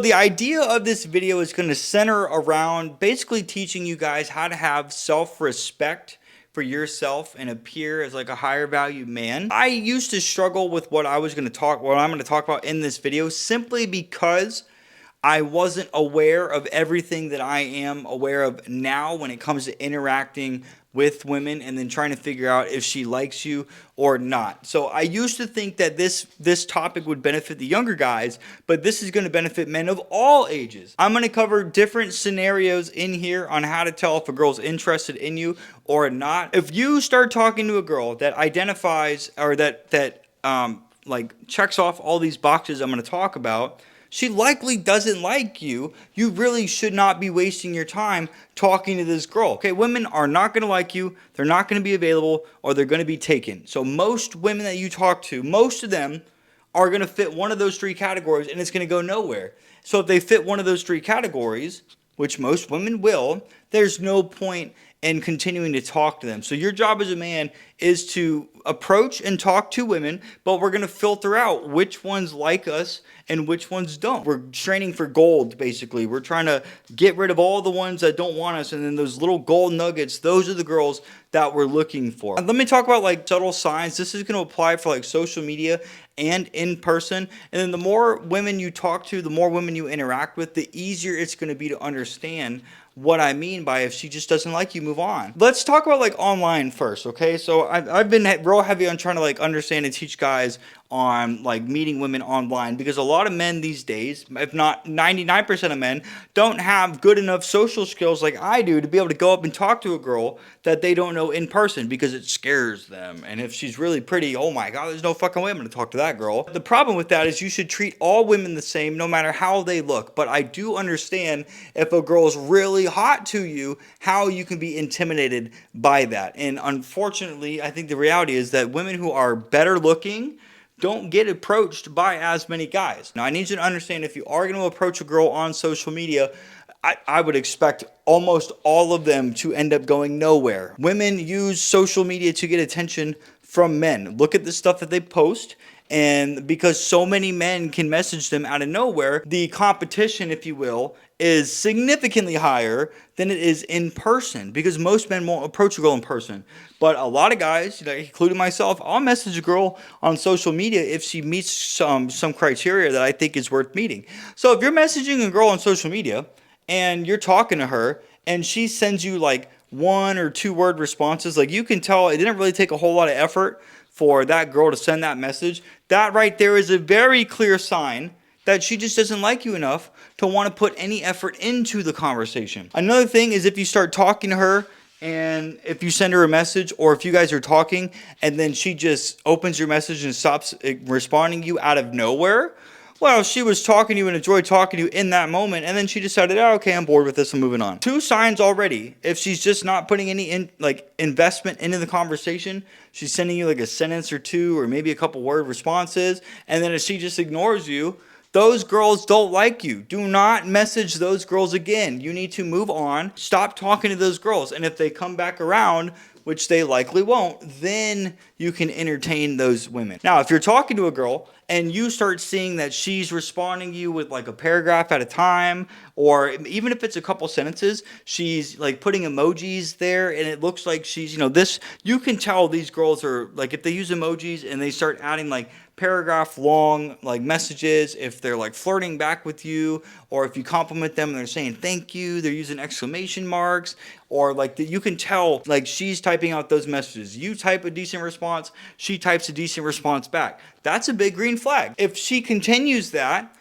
The idea of this video is going to center around basically teaching you guys how to have self-respect for yourself and appear as like a higher value man. I used to struggle with what I'm going to talk about in this video simply because I wasn't aware of everything that I am aware of now when it comes to interacting with women and then trying to figure out if she likes you or not. So I used to think that this topic would benefit the younger guys, but this is going to benefit men of all ages. I'm going to cover different scenarios in here on how to tell if a girl's interested in you or not. If you start talking to a girl that identifies or that like checks off all these boxes I'm going to talk about, she likely doesn't like you. You really should not be wasting your time talking to this girl. Okay, women are not going to like you. They're not going to be available, or they're going to be taken. So most women that you talk to, most of them are going to fit one of those three categories, and it's going to go nowhere. So if they fit one of those three categories, which most women will, there's no point in continuing to talk to them. So your job as a man is to approach and talk to women, but we're going to filter out which ones like us and which ones don't. We're training for gold, basically. We're trying to get rid of all the ones that don't want us, and then those little gold nuggets, those are the girls that we're looking for. Let me talk about like subtle signs. This is going to apply for like social media and in person. And then the more women you talk to, the more women you interact with, the easier it's going to be to understand what I mean by if she just doesn't like you, move on. Let's talk about like online first, okay? So I've been real heavy on trying to like understand and teach guys on like meeting women online, because a lot of men these days, if not 99% of men, don't have good enough social skills like I do to be able to go up and talk to a girl that they don't know in person, because it scares them. And if she's really pretty, oh my God, there's no fucking way I'm going to talk to that girl. The problem with that is you should treat all women the same no matter how they look. But I do understand if a girl's really hot to you, how you can be intimidated by that. And unfortunately, I think the reality is that women who are better looking don't get approached by as many guys. Now, I need you to understand, if you are going to approach a girl on social media, I would expect almost all of them to end up going nowhere. Women use social media to get attention from men. Look at the stuff that they post. And because so many men can message them out of nowhere, the competition, if you will, is significantly higher than it is in person, because most men won't approach a girl in person. But a lot of guys, including myself, I'll message a girl on social media if she meets some criteria that I think is worth meeting. So if you're messaging a girl on social media and you're talking to her and she sends you like 1 or 2 word responses, like you can tell it didn't really take a whole lot of effort for that girl to send that message. That right there is a very clear sign that she just doesn't like you enough to want to put any effort into the conversation. Another thing is if you start talking to her, and if you send her a message, or if you guys are talking and then she just opens your message and stops responding to you out of nowhere, well, she was talking to you and enjoyed talking to you in that moment, and then she decided, oh, okay, I'm bored with this, I'm moving on. 2 signs already. If she's just not putting any investment into the conversation, she's sending you like a sentence or 2 or maybe a couple word responses, and then if she just ignores you, those girls don't like you. Do not message those girls again. You need to move on. Stop talking to those girls. And if they come back around, which they likely won't, then you can entertain those women. Now, if you're talking to a girl and you start seeing that she's responding to you with like a paragraph at a time, or even if it's a couple sentences, she's like putting emojis there and it looks like she's, you can tell these girls are like, if they use emojis and they start adding like paragraph long like messages, if they're like flirting back with you, or if you compliment them and they're saying thank you, they're using exclamation marks, or like you can tell like she's typing out those messages. You type a decent response, she types a decent response back. That's a big green flag. If she continues that,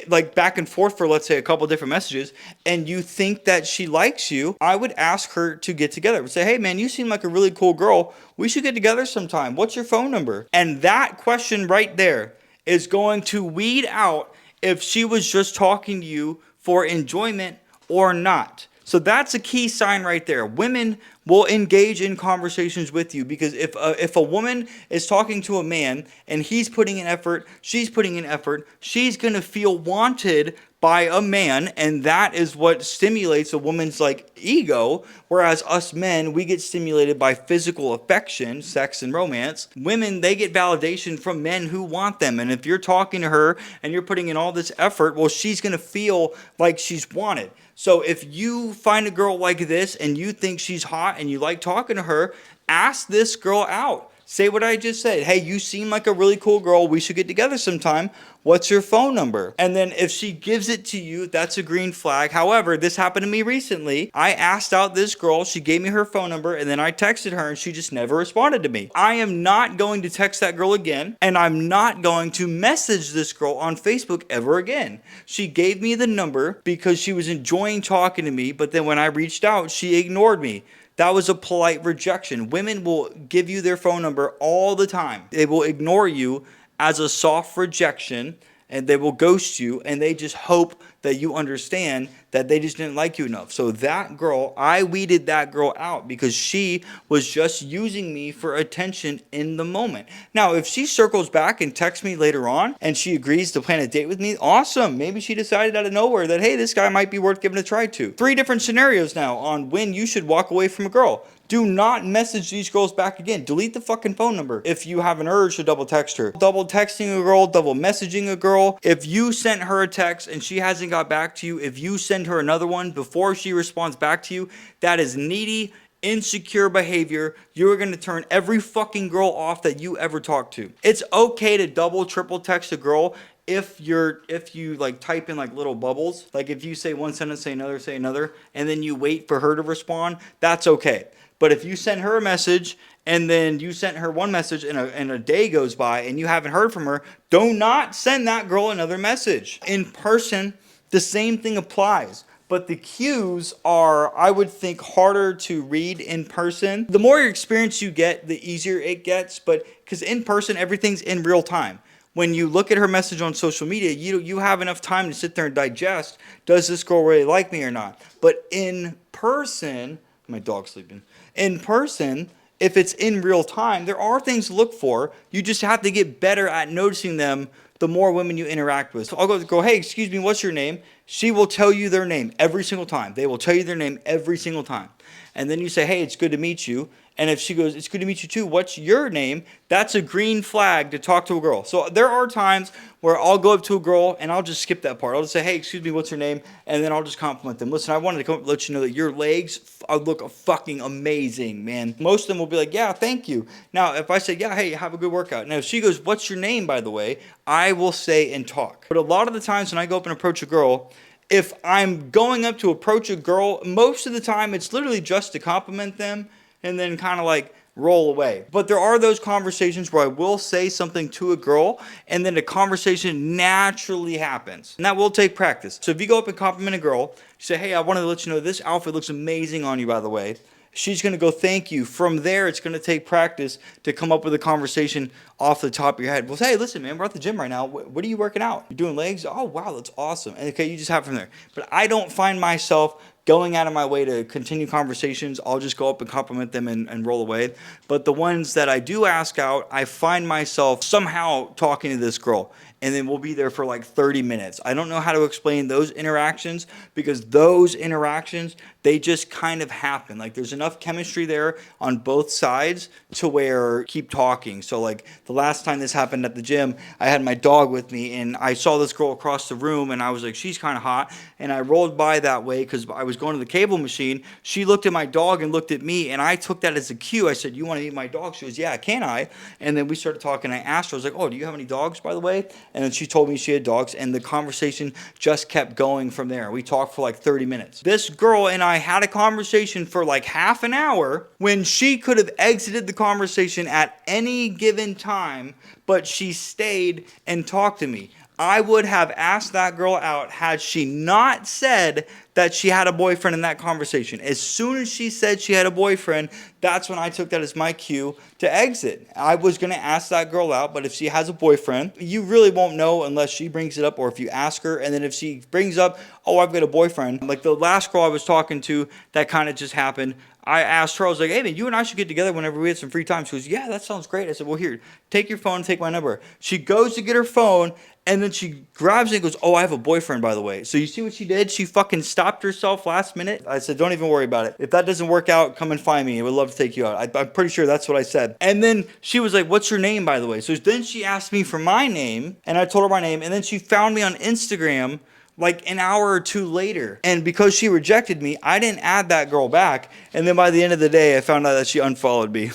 like back and forth for, let's say, a couple different messages, and you think that she likes you, I would ask her to get together. I would say, hey man, you seem like a really cool girl. We should get together sometime. What's your phone number? And that question right there is going to weed out if she was just talking to you for enjoyment or not. So that's a key sign right there. Women will engage in conversations with you, because if a woman is talking to a man and he's putting in effort, she's putting in effort, she's going to feel wanted by a man, and that is what stimulates a woman's like ego. Whereas us men, we get stimulated by physical affection, sex, and romance. Women, they get validation from men who want them. And if you're talking to her and you're putting in all this effort, well, she's going to feel like she's wanted. So if you find a girl like this and you think she's hot and you like talking to her, ask this girl out. Say what I just said. Hey, you seem like a really cool girl. We should get together sometime. What's your phone number? And then if she gives it to you, that's a green flag. However, this happened to me recently. I asked out this girl. She gave me her phone number, and then I texted her and she just never responded to me. I am not going to text that girl again, and I'm not going to message this girl on Facebook ever again. She gave me the number because she was enjoying talking to me, but then when I reached out, she ignored me. That was a polite rejection. Women will give you their phone number all the time. They will ignore you as a soft rejection, and they will ghost you, and they just hope that you understand that they just didn't like you enough. So that girl, I weeded that girl out because she was just using me for attention in the moment. Now, if she circles back and texts me later on and she agrees to plan a date with me, awesome. Maybe she decided out of nowhere that, hey, this guy might be worth giving a try to. 3 different scenarios now on when you should walk away from a girl. Do not message these girls back again. Delete the fucking phone number if you have an urge to double text her. Double texting a girl, double messaging a girl. If you sent her a text and she hasn't got back to you, if you send her another one before she responds back to you, that is needy, insecure behavior. You're going to turn every fucking girl off that you ever talk to. It's okay to double, triple text a girl if you like type in like little bubbles. Like if you say one sentence, say another, and then you wait for her to respond, that's okay. But if you send her a message and then you sent her one message and a day goes by and you haven't heard from her, do not send that girl another message. In person, the same thing applies. But the cues are, I would think, harder to read in person. The more experience you get, the easier it gets. But because in person, everything's in real time. When you look at her message on social media, you have enough time to sit there and digest, does this girl really like me or not? But in person, my dog's sleeping. In person, if it's in real time, there are things to look for. You just have to get better at noticing them the more women you interact with. So I'll go, hey, excuse me, what's your name? She will tell you their name every single time. They will tell you their name every single time. And then you say, hey, it's good to meet you. And if she goes, it's good to meet you too, what's your name? That's a green flag to talk to a girl. So there are times where I'll go up to a girl and I'll just skip that part. I'll just say, hey, excuse me, what's your name? And then I'll just compliment them. Listen, I wanted to come up and let you know that your legs look fucking amazing, man. Most of them will be like, yeah, thank you. Now, if I say, yeah, hey, have a good workout. Now, if she goes, what's your name, by the way? I will say and talk. But a lot of the times when I go up and approach a girl, if I'm going up to approach a girl, most of the time it's literally just to compliment them and then kind of like roll away. But there are those conversations where I will say something to a girl and then the conversation naturally happens. And that will take practice. So if you go up and compliment a girl, you say, hey, I wanted to let you know this outfit looks amazing on you, by the way. She's going to go, thank you. From there, it's going to take practice to come up with a conversation off the top of your head. Well, hey, listen, man, we're at the gym right now. What are you working out? You're doing legs? Oh, wow, that's awesome. And okay, you just have it from there. But I don't find myself going out of my way to continue conversations. I'll just go up and compliment them and roll away. But the ones that I do ask out, I find myself somehow talking to this girl. And then we'll be there for like 30 minutes. I don't know how to explain those interactions because those interactions, they just kind of happen. Like there's enough chemistry there on both sides to where keep talking. So like the last time this happened at the gym, I had my dog with me and I saw this girl across the room and I was like, she's kind of hot. And I rolled by that way because I was going to the cable machine. She looked at my dog and looked at me and I took that as a cue. I said, you want to meet my dog? She goes, yeah, can I? And then we started talking. I asked her, I was like, oh, do you have any dogs, by the way? And then she told me she had dogs, and the conversation just kept going from there. We talked for like 30 minutes. This girl and I had a conversation for like half an hour when she could have exited the conversation at any given time, but she stayed and talked to me. I would have asked that girl out had she not said that she had a boyfriend in that conversation. As soon as she said she had a boyfriend, that's when I took that as my cue to exit. I was going to ask that girl out, but if she has a boyfriend, you really won't know unless she brings it up or if you ask her. And then if she brings up, oh, I've got a boyfriend, like the last girl I was talking to, that kind of just happened. I asked her, I was like, hey man, you and I should get together whenever we have some free time. She goes, yeah, that sounds great. I said, well, here, take your phone and take my number. She goes to get her phone, and then she grabs it and goes, oh, I have a boyfriend, by the way. So you see what she did? She fucking stopped herself last minute. I said, don't even worry about it. If that doesn't work out, come and find me. I would love to take you out. I'm pretty sure that's what I said. And then she was like, what's your name, by the way? So then she asked me for my name, and I told her my name, and then she found me on Instagram like an hour or two later. And because she rejected me, I didn't add that girl back. And then by the end of the day, I found out that she unfollowed me.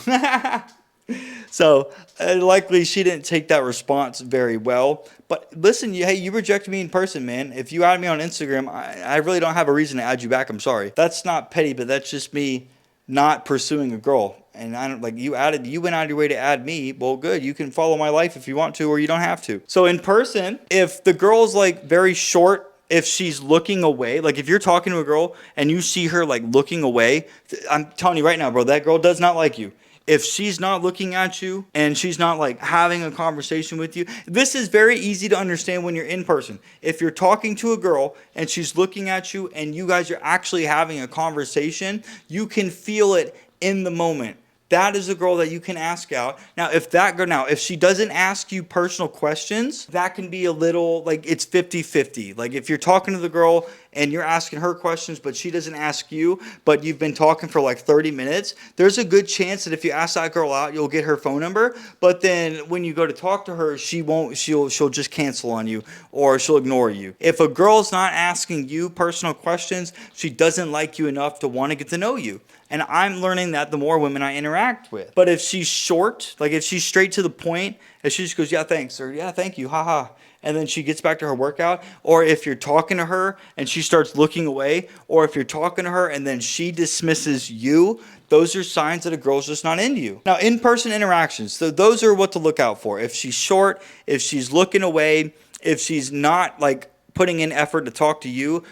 So likely she didn't take that response very well. But listen, hey, you rejected me in person, man. If you add me on Instagram, I really don't have a reason to add you back. I'm sorry. That's not petty, but that's just me not pursuing a girl. And I don't like you went out of your way to add me. Well, good. You can follow my life if you want to, or you don't have to. So in person, if the girl's like very short, if she's looking away, like if you're talking to a girl and you see her like looking away, I'm telling you right now, bro, that girl does not like you. If she's not looking at you and she's not like having a conversation with you, this is very easy to understand when you're in person. If you're talking to a girl and she's looking at you and you guys are actually having a conversation, you can feel it in the moment. That is a girl that you can ask out. Now, if she doesn't ask you personal questions, that can be a little, like, it's 50-50. Like, if you're talking to the girl and you're asking her questions, but she doesn't ask you, but you've been talking for like 30 minutes, there's a good chance that if you ask that girl out, you'll get her phone number. But then when you go to talk to her, she'll just cancel on you or she'll ignore you. If a girl's not asking you personal questions, she doesn't like you enough to want to get to know you. And I'm learning that the more women I interact with. But if she's short, like if she's straight to the point, if she just goes, yeah, thanks, or yeah, thank you, haha, and then she gets back to her workout, or if you're talking to her and she starts looking away, or if you're talking to her and then she dismisses you, those are signs that a girl's just not into you. Now, in-person interactions, so those are what to look out for. If she's short, if she's looking away, if she's not like putting in effort to talk to you,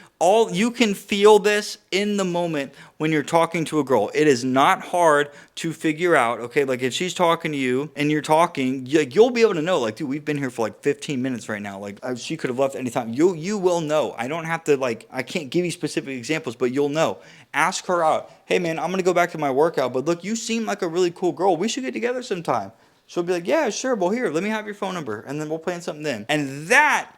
you can feel this in the moment when you're talking to a girl. It is not hard to figure out, okay, like if she's talking to you and you're talking, you'll be able to know, like, dude, we've been here for like 15 minutes right now. Like, she could have left anytime. You will know. I don't have to, like, I can't give you specific examples, but you'll know. Ask her out. Hey, man, I'm going to go back to my workout, but look, you seem like a really cool girl. We should get together sometime. She'll be like, yeah, sure. Well, here, let me have your phone number, and then we'll plan something then. And that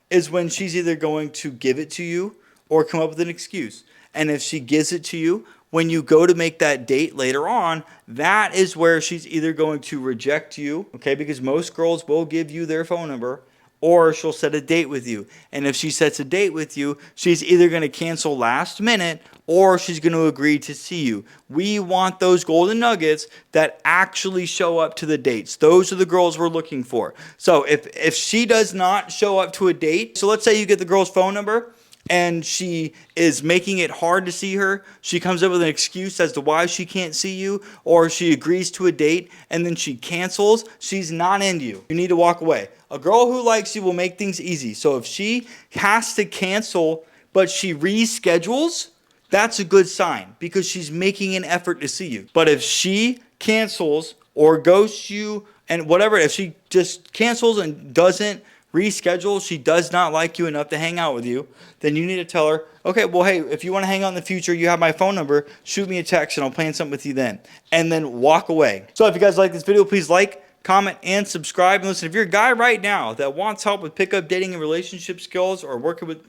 is when she's either going to give it to you or come up with an excuse. And if she gives it to you, when you go to make that date later on, that is where she's either going to reject you, okay, because most girls will give you their phone number, or she'll set a date with you. And if she sets a date with you, she's either going to cancel last minute or she's going to agree to see you. We want those golden nuggets that actually show up to the dates. Those are the girls we're looking for. So if she does not show up to a date, so let's say you get the girl's phone number and she is making it hard to see her, she comes up with an excuse as to why she can't see you, or she agrees to a date and then she cancels, she's not into you. You need to walk away. A girl who likes you will make things easy. So if she has to cancel but she reschedules, that's a good sign because she's making an effort to see you. But if she cancels or ghosts you and whatever, if she just cancels and doesn't reschedule, she does not like you enough to hang out with you, then you need to tell her, okay, well, hey, if you want to hang out in the future, you have my phone number, shoot me a text and I'll plan something with you then. And then walk away. So if you guys like this video, please like, comment, and subscribe. And listen, if you're a guy right now that wants help with pickup, dating, and relationship skills, or working with,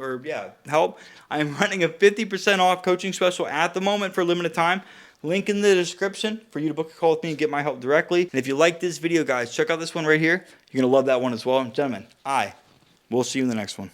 help, I'm running a 50% off coaching special at the moment for a limited time. Link in the description for you to book a call with me and get my help directly. And if you like this video, guys, check out this one right here. You're going to love that one as well. Gentlemen, we'll see you in the next one.